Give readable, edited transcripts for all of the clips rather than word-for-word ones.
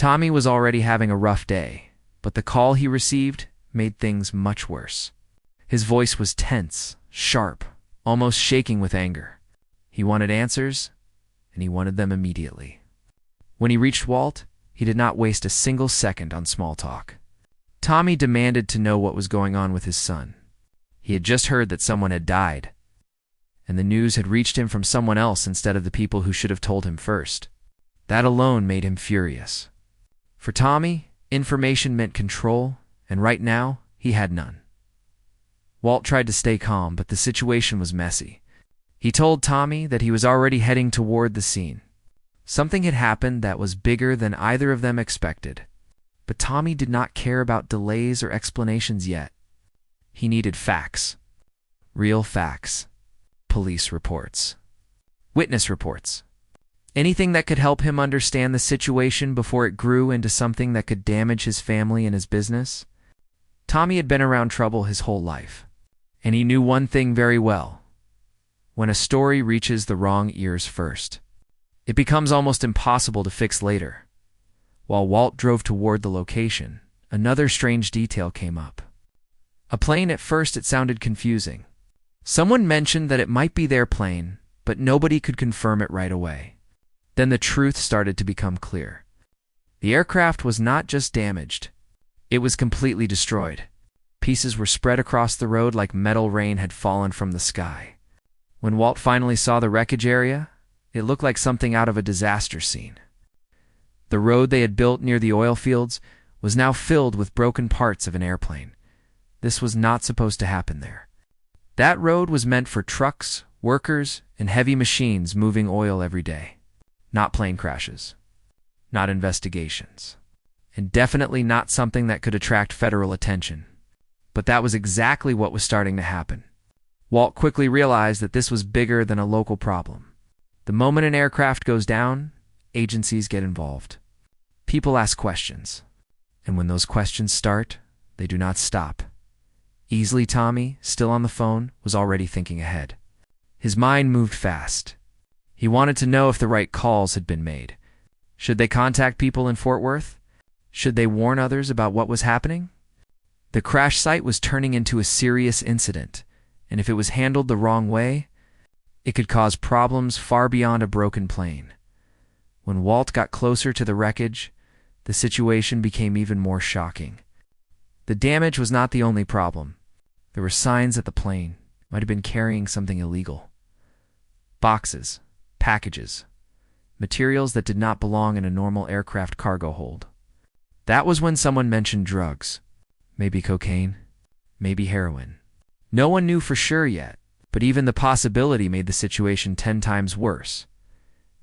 Tommy was already having a rough day, but the call he received made things much worse. His voice was tense, sharp, almost shaking with anger. He wanted answers, and he wanted them immediately. When he reached Walt, he did not waste a single second on small talk. Tommy demanded to know what was going on with his son. He had just heard that someone had died, and the news had reached him from someone else instead of the people who should have told him first. That alone made him furious. For Tommy, information meant control, and right now, he had none. Walt tried to stay calm, but the situation was messy. He told Tommy that he was already heading toward the scene. Something had happened that was bigger than either of them expected. But Tommy did not care about delays or explanations yet. He needed facts. Real facts. Police reports. Witness reports. Anything that could help him understand the situation before it grew into something that could damage his family and his business. Tommy had been around trouble his whole life, and he knew one thing very well. When a story reaches the wrong ears first, it becomes almost impossible to fix later. While Walt drove toward the location, another strange detail came up. A plane. At first it sounded confusing. Someone mentioned that it might be their plane, but nobody could confirm it right away. Then the truth started to become clear. The aircraft was not just damaged. It was completely destroyed. Pieces were spread across the road like metal rain had fallen from the sky. When Walt finally saw the wreckage area, it looked like something out of a disaster scene. The road they had built near the oil fields was now filled with broken parts of an airplane. This was not supposed to happen there. That road was meant for trucks, workers, and heavy machines moving oil every day. Not plane crashes. Not investigations. And definitely not something that could attract federal attention. But that was exactly what was starting to happen. Walt quickly realized that this was bigger than a local problem. The moment an aircraft goes down, agencies get involved. People ask questions. And when those questions start, they do not stop. Easily, Tommy, still on the phone, was already thinking ahead. His mind moved fast. He wanted to know if the right calls had been made. Should they contact people in Fort Worth? Should they warn others about what was happening? The crash site was turning into a serious incident, and if it was handled the wrong way, it could cause problems far beyond a broken plane. When Walt got closer to the wreckage, the situation became even more shocking. The damage was not the only problem. There were signs that the plane might have been carrying something illegal. Boxes, packages, materials that did not belong in a normal aircraft cargo hold. That was when someone mentioned drugs. Maybe cocaine, maybe heroin. No one knew for sure yet, but even the possibility made the situation 10 times worse.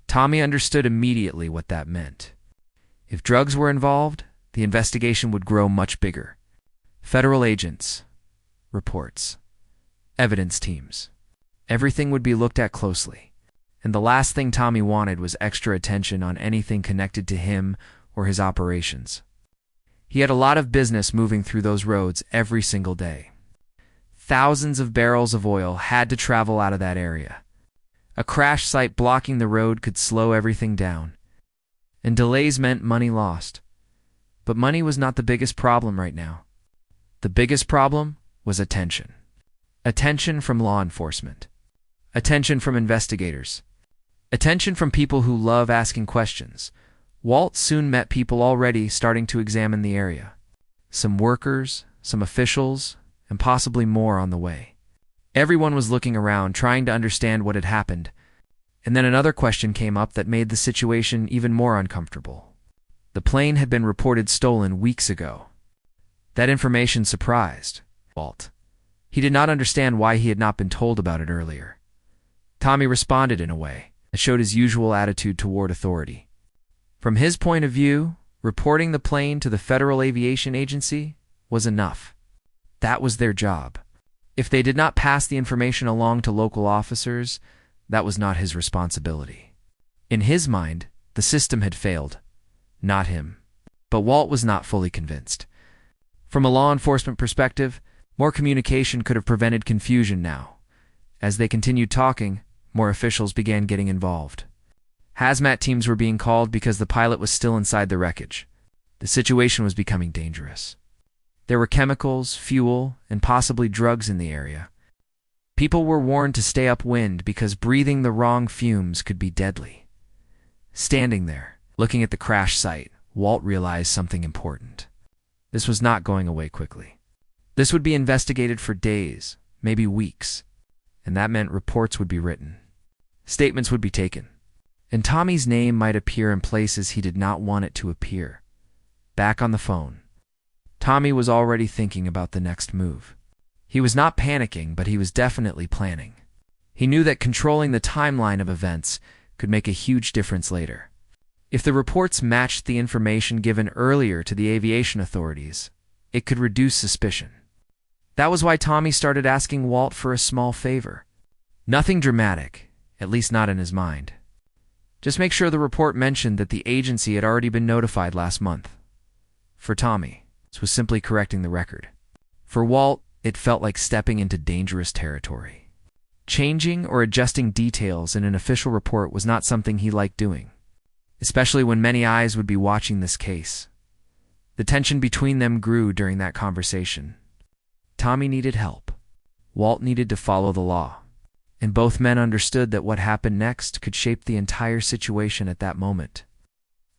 Tommy understood immediately what that meant. If drugs were involved, the investigation would grow much bigger. Federal agents, reports, evidence teams. Everything would be looked at closely. And the last thing Tommy wanted was extra attention on anything connected to him or his operations. He had a lot of business moving through those roads every single day. Thousands of barrels of oil had to travel out of that area. A crash site blocking the road could slow everything down. And delays meant money lost. But money was not the biggest problem right now. The biggest problem was attention. Attention from law enforcement. Attention from investigators. Attention from people who love asking questions. Walt soon met people already starting to examine the area. Some workers, some officials, and possibly more on the way. Everyone was looking around, trying to understand what had happened. And then another question came up that made the situation even more uncomfortable. The plane had been reported stolen weeks ago. That information surprised Walt. He did not understand why he had not been told about it earlier. Tommy responded in a way that showed his usual attitude toward authority. From his point of view, reporting the plane to the Federal Aviation Agency was enough. That was their job. If they did not pass the information along to local officers, that was not his responsibility. In his mind, the system had failed, not him. But Walt was not fully convinced. From a law enforcement perspective, more communication could have prevented confusion now. As they continued talking, more officials began getting involved. Hazmat teams were being called because the pilot was still inside the wreckage. The situation was becoming dangerous. There were chemicals, fuel, and possibly drugs in the area. People were warned to stay upwind because breathing the wrong fumes could be deadly. Standing there, looking at the crash site, Walt realized something important. This was not going away quickly. This would be investigated for days, maybe weeks, and that meant reports would be written. Statements would be taken, and Tommy's name might appear in places he did not want it to appear. Back on the phone, Tommy was already thinking about the next move. He was not panicking, but he was definitely planning. He knew that controlling the timeline of events could make a huge difference later. If the reports matched the information given earlier to the aviation authorities, it could reduce suspicion. That was why Tommy started asking Walt for a small favor. Nothing dramatic, at least not in his mind. Just make sure the report mentioned that the agency had already been notified last month. For Tommy, this was simply correcting the record. For Walt, it felt like stepping into dangerous territory. Changing or adjusting details in an official report was not something he liked doing, especially when many eyes would be watching this case. The tension between them grew during that conversation. Tommy needed help. Walt needed to follow the law. And both men understood that what happened next could shape the entire situation at that moment.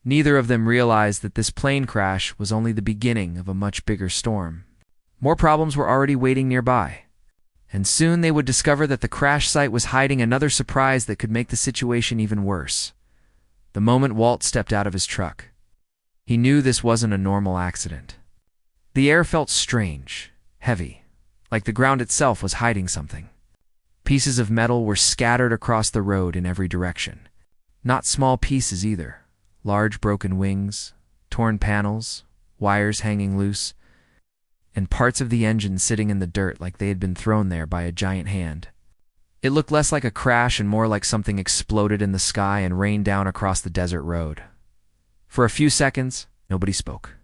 Neither of them realized that this plane crash was only the beginning of a much bigger storm. More problems were already waiting nearby, and soon they would discover that the crash site was hiding another surprise that could make the situation even worse. The moment Walt stepped out of his truck, he knew this wasn't a normal accident. The air felt strange, heavy, like the ground itself was hiding something. Pieces of metal were scattered across the road in every direction. Not small pieces either. Large broken wings, torn panels, wires hanging loose, and parts of the engine sitting in the dirt like they had been thrown there by a giant hand. It looked less like a crash and more like something exploded in the sky and rained down across the desert road. For a few seconds, nobody spoke.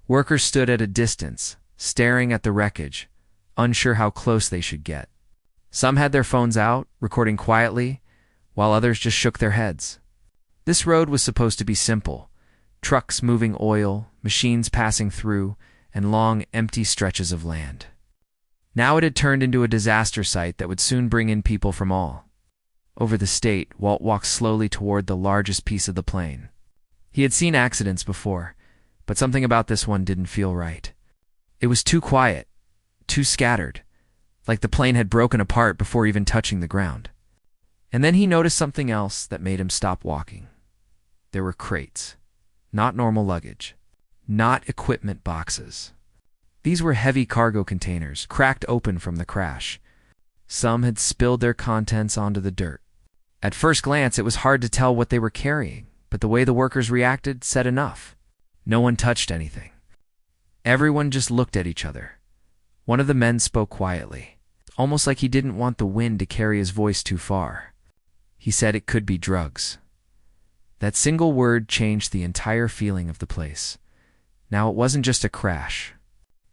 Workers stood at a distance, staring at the wreckage, unsure how close they should get. Some had their phones out, recording quietly, while others just shook their heads. This road was supposed to be simple. Trucks moving oil, machines passing through, and long, empty stretches of land. Now it had turned into a disaster site that would soon bring in people from all over the state. Walt walked slowly toward the largest piece of the plane. He had seen accidents before, but something about this one didn't feel right. It was too quiet, too scattered, like the plane had broken apart before even touching the ground. And then he noticed something else that made him stop walking. There were crates, not normal luggage, not equipment boxes. These were heavy cargo containers, cracked open from the crash. Some had spilled their contents onto the dirt. At first glance, it was hard to tell what they were carrying, but the way the workers reacted said enough. No one touched anything. Everyone just looked at each other. One of the men spoke quietly, almost like he didn't want the wind to carry his voice too far. He said it could be drugs. That single word changed the entire feeling of the place. Now it wasn't just a crash.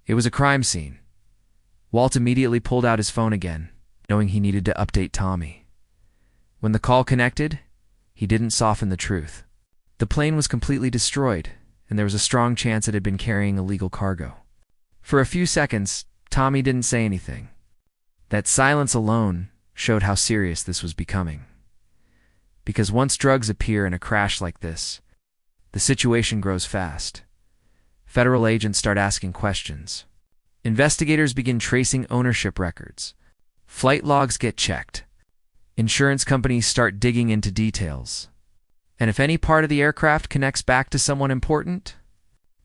It was a crime scene. Walt immediately pulled out his phone again, knowing he needed to update Tommy. When the call connected, he didn't soften the truth. The plane was completely destroyed, and there was a strong chance it had been carrying illegal cargo. For a few seconds, Tommy didn't say anything. That silence alone showed how serious this was becoming. Because once drugs appear in a crash like this, the situation grows fast. Federal agents start asking questions. Investigators begin tracing ownership records. Flight logs get checked. Insurance companies start digging into details. And if any part of the aircraft connects back to someone important,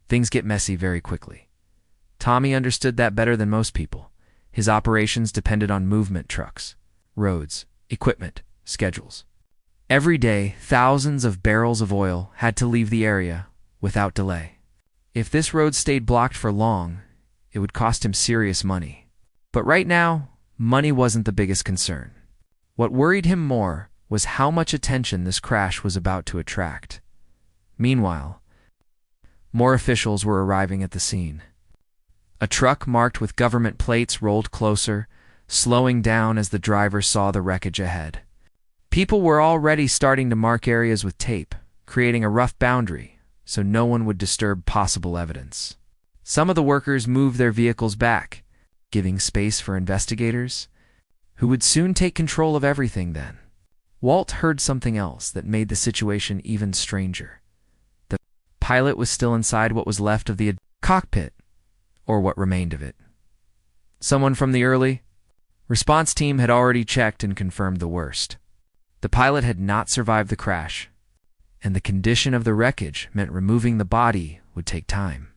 things get messy very quickly. Tommy understood that better than most people. His operations depended on movement trucks, roads, equipment, schedules. Every day, thousands of barrels of oil had to leave the area without delay. If this road stayed blocked for long, it would cost him serious money. But right now, money wasn't the biggest concern. What worried him more was how much attention this crash was about to attract. Meanwhile, more officials were arriving at the scene. A truck marked with government plates rolled closer, slowing down as the driver saw the wreckage ahead. People were already starting to mark areas with tape, creating a rough boundary so no one would disturb possible evidence. Some of the workers moved their vehicles back, giving space for investigators, who would soon take control of everything then. Walt heard something else that made the situation even stranger. The pilot was still inside what was left of the cockpit, or what remained of it. Someone from the early response team had already checked and confirmed the worst. The pilot had not survived the crash, and the condition of the wreckage meant removing the body would take time.